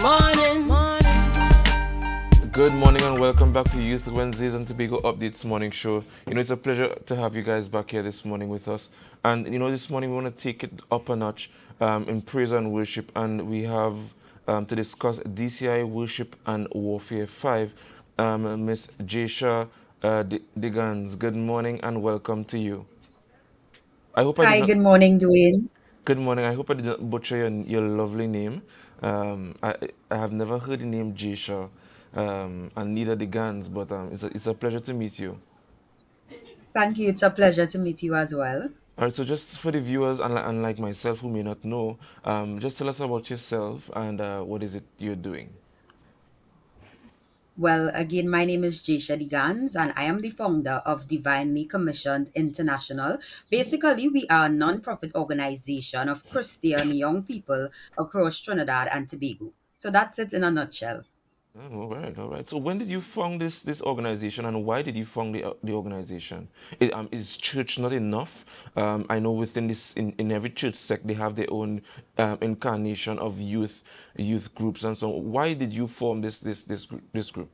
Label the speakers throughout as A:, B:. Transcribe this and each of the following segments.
A: Good morning and welcome back to Youth Wednesdays and Tobago Updates Morning Show. It's a pleasure to have you guys back here this morning with us. And this morning we want to take it up a notch in praise and worship, and we have to discuss DCI Worship and Warfare 5. Miss Jasher DeGannes, good morning and welcome to you. I hope I did
B: Hi,
A: not.
B: good morning, Dwayne.
A: Good morning. I hope I didn't butcher your lovely name. I have never heard the name Jasher, and neither the Gans, but it's a pleasure to meet you.
B: Thank you. It's a pleasure to meet you as well.
A: All right, so just for the viewers, unlike myself who may not know, just tell us about yourself and what is it you're doing.
B: Well, again, my name is Jasher DeGannes, and I am the founder of Divinely Commissioned International. Basically, we are a non-profit organization of Christian young people across Trinidad and Tobago. So that's it in a nutshell.
A: Oh, all right, all right. So when did you found this organization, and why did you found the organization? Is church not enough? I know within in every church sect they have their own incarnation of youth groups and so on. Why did you form this group?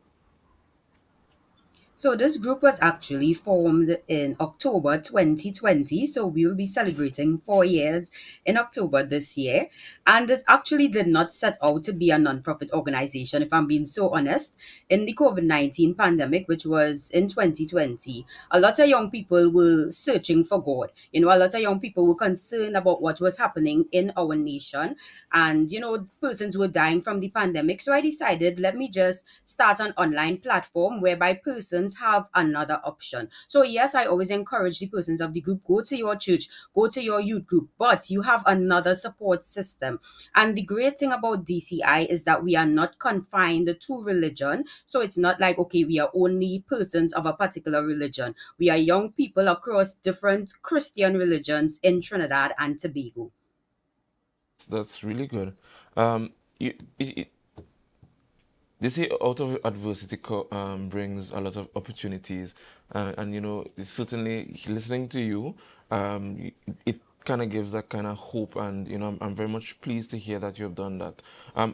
B: So this group was actually formed in October 2020. So we will be celebrating 4 years in October this year. And it actually did not set out to be a non-profit organization, if I'm being so honest. In the COVID-19 pandemic, which was in 2020, a lot of young people were searching for God. A lot of young people were concerned about what was happening in our nation. And, persons were dying from the pandemic. So I decided, let me just start an online platform whereby persons have another option. So yes, I always encourage the persons of the group, go to your church, go to your youth group, but you have another support system. And the great thing about DCI is that we are not confined to religion. So it's not like, okay, we are only persons of a particular religion. We are young people across different Christian religions in Trinidad and Tobago.
A: That's really good. Um, you, They say out of adversity brings a lot of opportunities, and certainly listening to you, it kind of gives that kind of hope, and I'm very much pleased to hear that you have done that.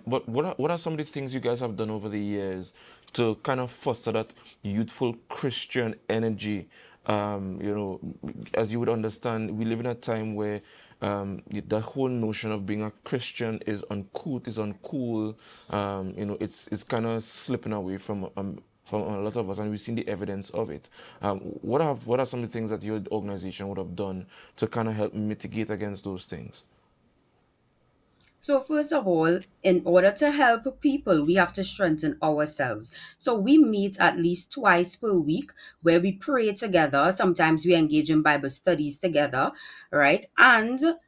A: But what are some of the things you guys have done over the years to kind of foster that youthful Christian energy? As you would understand, we live in a time where the whole notion of being a Christian is uncouth, is uncool. It's kind of slipping away from a lot of us, and we've seen the evidence of it. What are some of the things that your organization would have done to kind of help mitigate against those things?
B: So, first of all, in order to help people, we have to strengthen ourselves. So, we meet at least twice per week where we pray together. Sometimes we engage in Bible studies together, right? And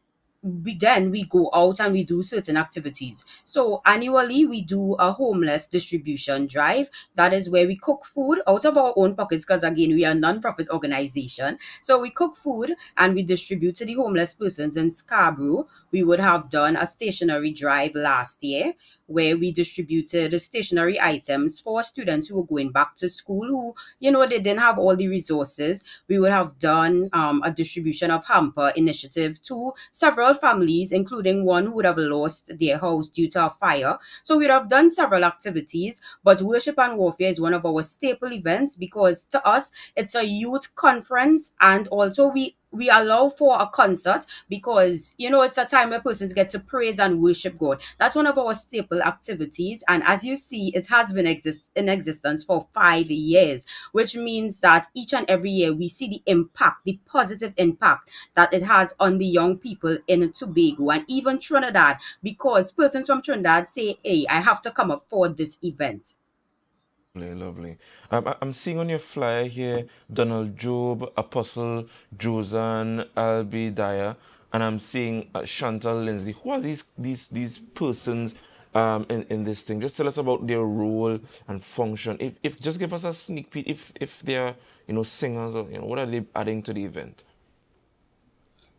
B: we go out and we do certain activities. So annually we do a homeless distribution drive. That is where we cook food out of our own pockets, because again, we are a non-profit organization. So we cook food and we distribute to the homeless persons in Scarborough. We would have done a stationery drive last year where we distributed stationery items for students who were going back to school, who they didn't have all the resources. We would have done a distribution of hamper initiative to several families, including one who would have lost their house due to a fire. So we'd have done several activities, but Worship and Warfare is one of our staple events because to us, it's a youth conference, and also we allow for a concert because it's a time where persons get to praise and worship God. That's one of our staple activities, and as you see, it has been in existence for 5 years, which means that each and every year we see the impact, the positive impact that it has on the young people in Tobago and even Trinidad, because persons from Trinidad say, hey, I have to come up for this event.
A: Lovely, lovely. I'm seeing on your flyer here Donald Job, Apostle Josan Albi Dyer, and I'm seeing Chantal Lindsay. Who are these persons in this thing? Just tell us about their role and function. If just give us a sneak peek. If they're singers, or what are they adding to the event?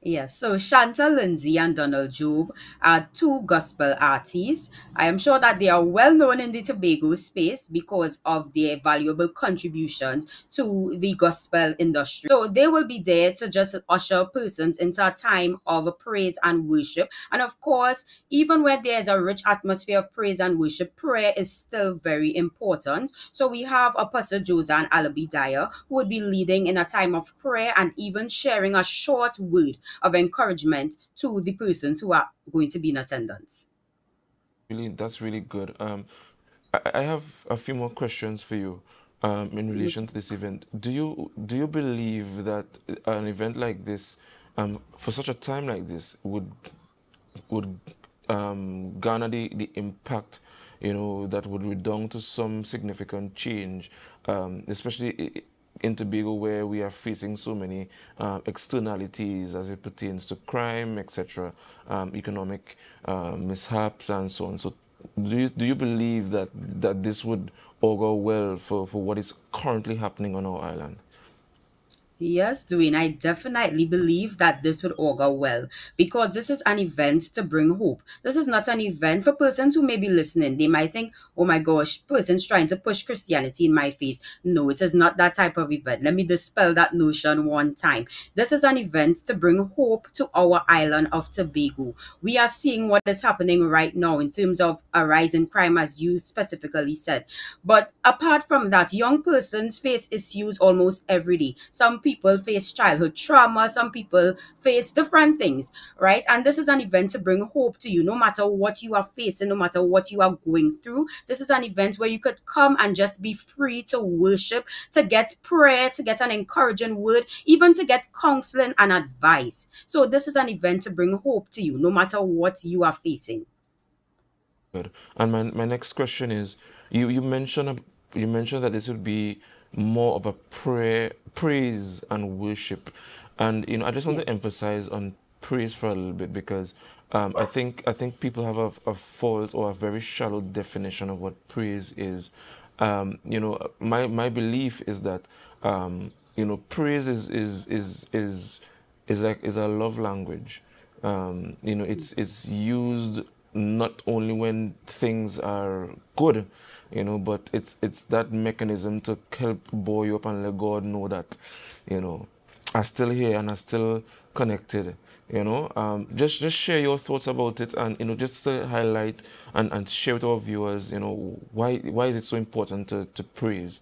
B: Yes, so Shanta Lindsay and Donald Job are two gospel artists. I am sure that they are well known in the Tobago space because of their valuable contributions to the gospel industry. So they will be there to just usher persons into a time of praise and worship. And of course, even when there's a rich atmosphere of praise and worship, prayer is still very important. So we have Apostle Josan Alabi Dyer, who would be leading in a time of prayer and even sharing a short word of encouragement to the persons who are going to be in attendance.
A: Really, that's really good. I have a few more questions for you in relation to this event. Do you believe that an event like this, for such a time like this, would garner the impact, that would redound to some significant change, especially in Tobago where we are facing so many externalities as it pertains to crime, etc., economic mishaps, and so on. So, do you believe that this would augur well for what is currently happening on our island?
B: Yes, Dwayne, I definitely believe that this would augur well because this is an event to bring hope. This is not an event for persons who may be listening. They might think, oh my gosh, persons trying to push Christianity in my face. No, it is not that type of event. Let me dispel that notion one time. This is an event to bring hope to our island of Tobago. We are seeing what is happening right now in terms of a rise in crime, as you specifically said. But apart from that, young persons face issues almost every day. Some people face childhood trauma, some people face different things, right? And this is an event to bring hope to you, no matter what you are facing, no matter what you are going through. This is an event where you could come and just be free to worship, to get prayer, to get an encouraging word, even to get counseling and advice. So, this is an event to bring hope to you, no matter what you are facing.
A: Good. And my next question is, you mentioned that this would be more of a praise and worship, and I just want to
B: Yes.
A: emphasize on praise for a little bit because I think people have a false or a very shallow definition of what praise is. My belief is that praise is a love language. It's used not only when things are good, but it's that mechanism to help buoy you up and let God know that, you know, are still here and are still connected. Just share your thoughts about it, and just to highlight and share with our viewers, why is it so important to praise?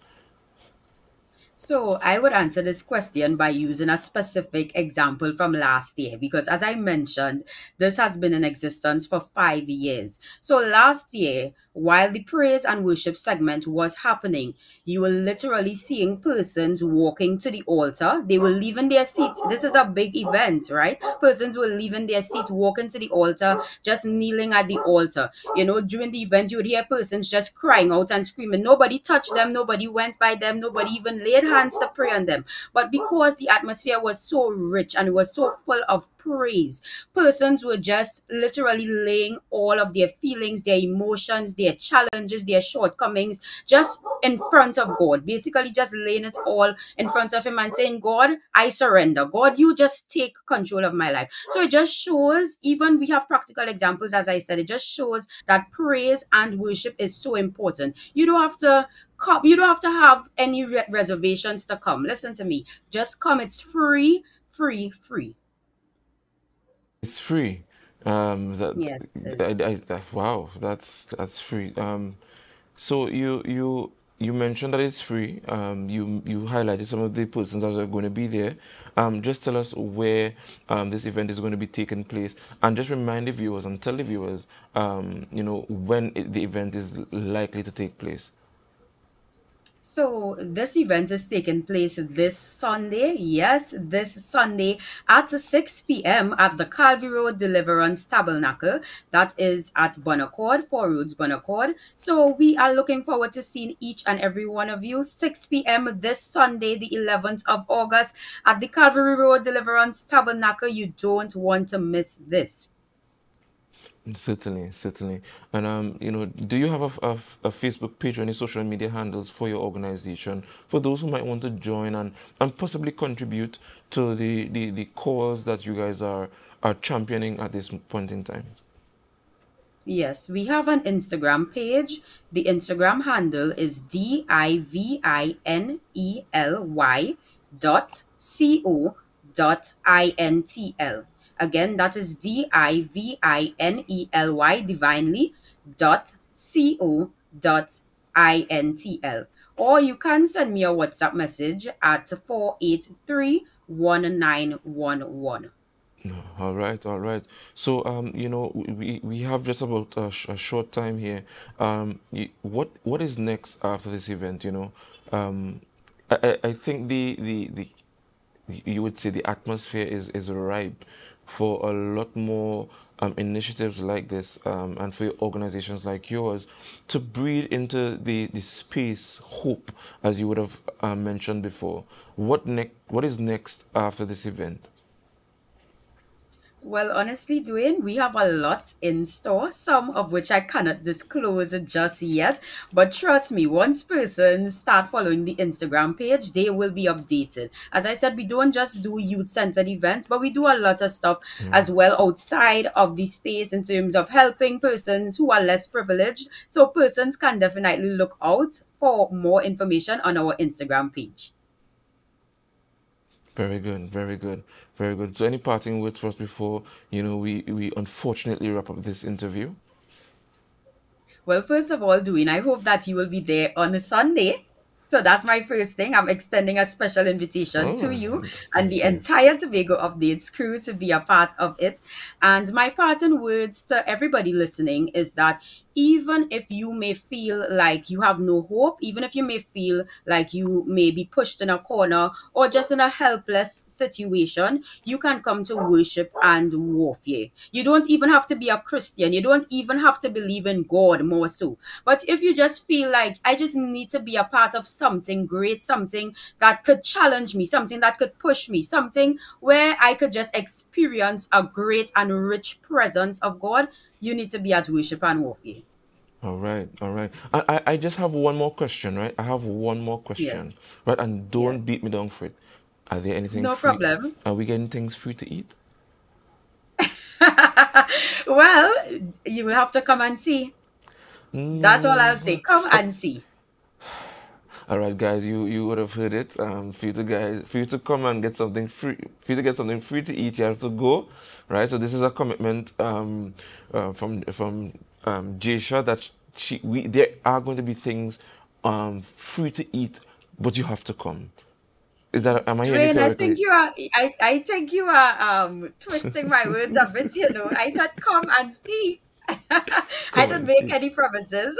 B: So I would answer this question by using a specific example from last year because, as I mentioned, this has been in existence for 5 years. So last year, while the praise and worship segment was happening, you were literally seeing persons walking to the altar. They were leaving their seats. This is a big event, right? Persons were leaving their seats, walking to the altar, just kneeling at the altar. During the event, you would hear persons just crying out and screaming. Nobody touched them, nobody went by them, nobody even laid hands to pray on them. But because the atmosphere was so rich and was so full of praise, persons were just literally laying all of their feelings, their emotions, their challenges, their shortcomings just in front of God. Basically, just laying it all in front of Him and saying, God, I surrender. God, you just take control of my life. So it just shows, even we have practical examples, as I said, it just shows that praise and worship is so important. You don't have to come, you don't have to have any reservations to come. Listen to me. Just come. It's free, free, free.
A: It's free. That,
B: Yes, it is.
A: wow, that's free. So you mentioned that it's free. You highlighted some of the persons that are going to be there. Just tell us where this event is going to be taking place, and just remind the viewers and tell the viewers, when the event is likely to take place.
B: So this event is taking place this Sunday. Yes, this Sunday at 6 p.m. at the Calvary Road Deliverance Tabernacle. That is at Bonaccord, Four Roads, Bonaccord. So we are looking forward to seeing each and every one of you 6 p.m. this Sunday, the 11th of August at the Calvary Road Deliverance Tabernacle. You don't want to miss this.
A: Certainly, certainly. And do you have a Facebook page or any social media handles for your organization for those who might want to join and possibly contribute to the cause that you guys are championing at this point in time?
B: Yes, we have an Instagram page. The Instagram handle is DIVINELY .co.intl. Again, that is DIVINELY divinely .co.intl. Or you can send me a WhatsApp message at 483-1911.
A: No, all right, all right. So, we have just about a short time here. What is next after this event? I think the you would say the atmosphere is ripe for a lot more initiatives like this, and for organizations like yours to breathe into the space hope, as you would have mentioned before. What is next after this event?
B: Well, honestly, Dwayne, we have a lot in store, some of which I cannot disclose just yet. But trust me, once persons start following the Instagram page, they will be updated. As I said, we don't just do youth-centered events, but we do a lot of stuff as well outside of the space in terms of helping persons who are less privileged. So persons can definitely look out for more information on our Instagram page.
A: Very good, very good, very good. So, any parting words for us before we unfortunately wrap up this interview?
B: Well, first of all, Dwayne, I hope that you will be there on a Sunday. So that's my first thing. I'm extending a special invitation to
A: Oh,
B: you and the
A: thank you.
B: entire Tobago Updates crew to be a part of it. And my parting words to everybody listening is that even if you may feel like you have no hope, even if you may feel like you may be pushed in a corner or just in a helpless situation, you can come to worship and warfare. You don't even have to be a Christian. You don't even have to believe in God more so. But if you just feel like I just need to be a part of something great, something that could challenge me, something that could push me, something where I could just experience a great and rich presence of God, you need to be at worship and warfare.
A: All right, all right. I just have one more question, right? I have one more
B: Yes,
A: question, right? And don't
B: yes.
A: beat me down for it. Are there anything
B: No
A: free?
B: problem.
A: Are we getting things free to eat?
B: Well, you will have to come and see. That's all I'll say.
A: Mm,
B: Come
A: okay.
B: and see.
A: All right, guys, you would have heard it. For you to come and get something free, for you to get something free to eat, you have to go, right? So this is a commitment from Jasher that there are going to be things free to eat, but you have to come. Am I hearing you
B: Dwayne,
A: correctly?
B: I think you are twisting my words a bit, you know. I said come and see. I
A: Come
B: don't
A: and
B: make
A: see.
B: any promises.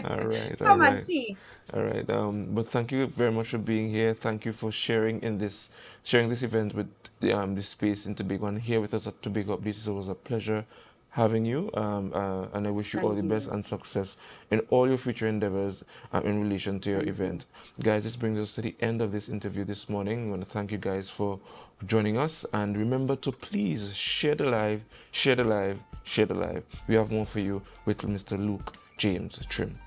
A: All right, all
B: Come and
A: right.
B: see.
A: All right. But thank you very much for being here. Thank you for sharing this event with this space in Tobago and here with us at Tobago Updates. It was a pleasure having you. And I wish you all
B: Thank
A: the best
B: you.
A: and success in all your future endeavors in relation to your
B: Thank you.
A: event. Guys, this brings us to the end of this interview this morning. I want to thank you guys for joining us. And remember to please share the live, share the live, share the live. We have more for you with Mr. Luke James Trim.